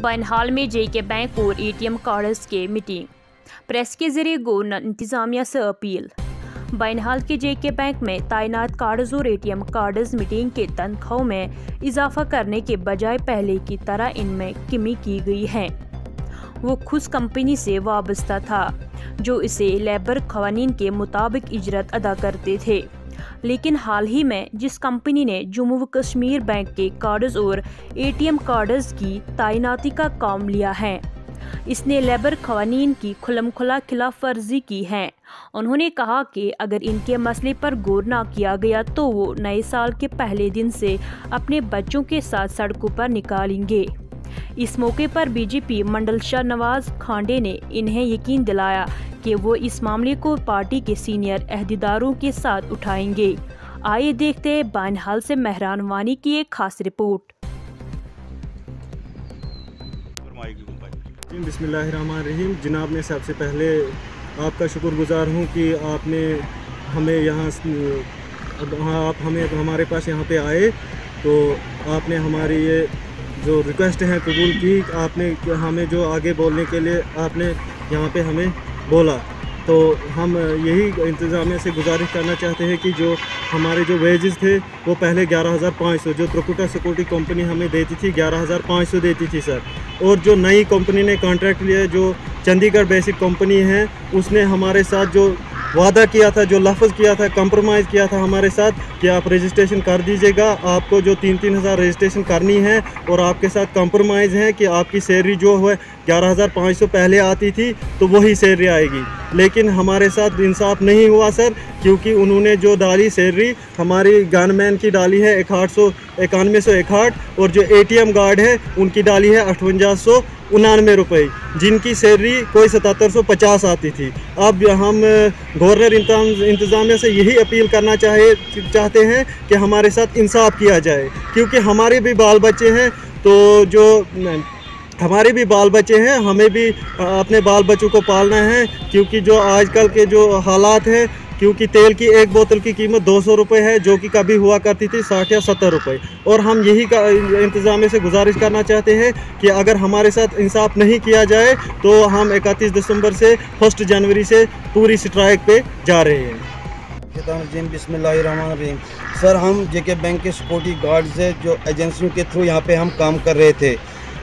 बनहाल में जेके बैंक और ATM cards के मीटिंग। प्रेस के जरिए गवर्नर इंतजामिया से अपील। बनहाल के जेके बैंक में तैनात कार्ड्स और एटीएम कार्ड्स मीटिंग के तनख्वाहों में इजाफा करने के बजाय पहले की तरह इनमें कमी की गई है। वो खुद कंपनी से वाबस्ता था जो इसे लेबर कवानीन के मुताबिक इजरत अदा करते थे, लेकिन हाल ही में जिस कंपनी ने जम्मू व कश्मीर बैंक के कार्ड्स और एटीएम कार्ड्स की तैनाती का काम लिया है, इसने लेबर कवानीन की खुलमखुला खिलाफ वर्जी की है। उन्होंने कहा कि अगर इनके मसले पर गौर न किया गया तो वो नए साल के पहले दिन से अपने बच्चों के साथ सड़कों पर निकालेंगे। इस मौके पर बीजेपी मंडल शाह नवाज खांडे ने इन्हें यकीन दिलाया कि वो इस मामले को पार्टी के सीनियर अहदेदारों के साथ उठाएंगे। आइए देखते हैं बनहाल से मेहरान वानी की एक खास रिपोर्ट। बिस्मिल्लाहिर्रहमानिर्रहीम। जनाब, मैं सबसे पहले आपका शुक्रगुजार हूँ कि आपने हमें आप हमारे पास यहाँ पे आए, तो आपने हमारी ये जो रिक्वेस्ट है कबूल की। आपने हमें जो आगे बोलने के लिए आपने यहाँ पे हमें बोला, तो हम यही इंतज़ामिया से गुजारिश करना चाहते हैं कि जो हमारे जो वेजेस थे वो पहले 11,500 जो त्रिकुटा सिक्योरिटी कंपनी हमें देती थी 11,500 देती थी सर, और जो नई कंपनी ने कॉन्ट्रैक्ट लिया जो चंडीगढ़ बेसिक कंपनी है, उसने हमारे साथ जो वादा किया था, जो लफ्ज़ किया था, कंप्रोमाइज़ किया था हमारे साथ कि आप रजिस्ट्रेशन कर दीजिएगा, आपको जो 3-3 हज़ार रजिस्ट्रेशन करनी है, और आपके साथ कंप्रोमाइज़ है कि आपकी सैलरी जो है 11,500 पहले आती थी तो वही सैलरी आएगी। लेकिन हमारे साथ इंसाफ नहीं हुआ सर, क्योंकि उन्होंने जो डाली सैलरी हमारी गनमैन की डाली है 9161, और जो एटीएम गार्ड है उनकी डाली है 5899 रुपये, जिनकी सैलरी कोई 7750 आती थी। अब हम गवर्नर इंतज़ामिया से यही अपील करना चाहते हैं कि हमारे साथ इंसाफ किया जाए, क्योंकि हमारे भी बाल बच्चे हैं, तो जो हमारे भी बाल बच्चे हैं, हमें भी अपने बाल बच्चों को पालना है, क्योंकि जो आजकल के जो हालात हैं, क्योंकि तेल की एक बोतल की कीमत 200 रुपये है, जो कि कभी हुआ करती थी 60 या 70 रुपये। और हम यही का इंतज़ामिया से गुजारिश करना चाहते हैं कि अगर हमारे साथ इंसाफ नहीं किया जाए तो हम 31 दिसंबर से 1 जनवरी से पूरी स्ट्राइक पे जा रहे हैं। बिस्मिल्लाहिर्रहमानिर्रहीम। सर, हम जेके बैंक के सिक्योरिटी गार्ड से जो एजेंसियों के थ्रू यहाँ पे हम काम कर रहे थे,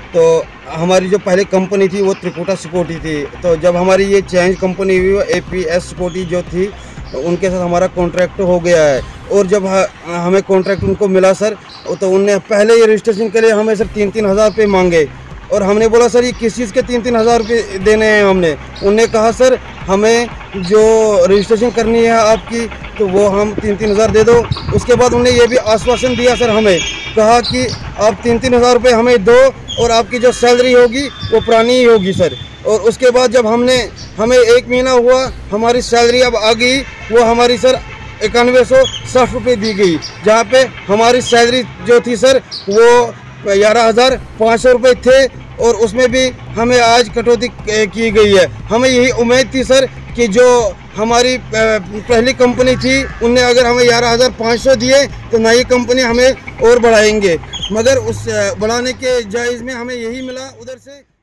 तो हमारी जो पहले कंपनी थी वो त्रिकुटा सिक्योरिटी थी। तो जब हमारी ये चेंज कंपनी हुई, APS सिक्योरिटी जो थी, तो उनके साथ हमारा कॉन्ट्रैक्ट हो गया है। और जब हमें कॉन्ट्रैक्ट उनको मिला सर, तो उनने पहले ये रजिस्ट्रेशन के लिए हमें सर 3-3 हज़ार रुपये मांगे, और हमने बोला सर ये किस चीज़ के 3-3 हज़ार रुपये देने हैं हमने। उनने कहा सर हमें जो रजिस्ट्रेशन करनी है आपकी, तो वो हम 3-3 हज़ार दे दो। उसके बाद उन्होंने ये भी आश्वासन दिया सर, हमें कहा कि आप 3-3 हज़ार रुपये हमें दो और आपकी जो सैलरी होगी वो पुरानी ही होगी सर। और उसके बाद जब हमें 1 महीना हुआ, हमारी सैलरी अब आ गई, वो हमारी सर 9160 रुपये दी गई, जहाँ पे हमारी सैलरी जो थी सर वो 11,500 रुपये थे, और उसमें भी हमें आज कटौती की गई है। हमें यही उम्मीद थी सर कि जो हमारी पहली कंपनी थी उनने अगर हमें 11,500 दिए तो नई कंपनी हमें और बढ़ाएंगे, मगर उस बढ़ाने के जायज़ में हमें यही मिला उधर से।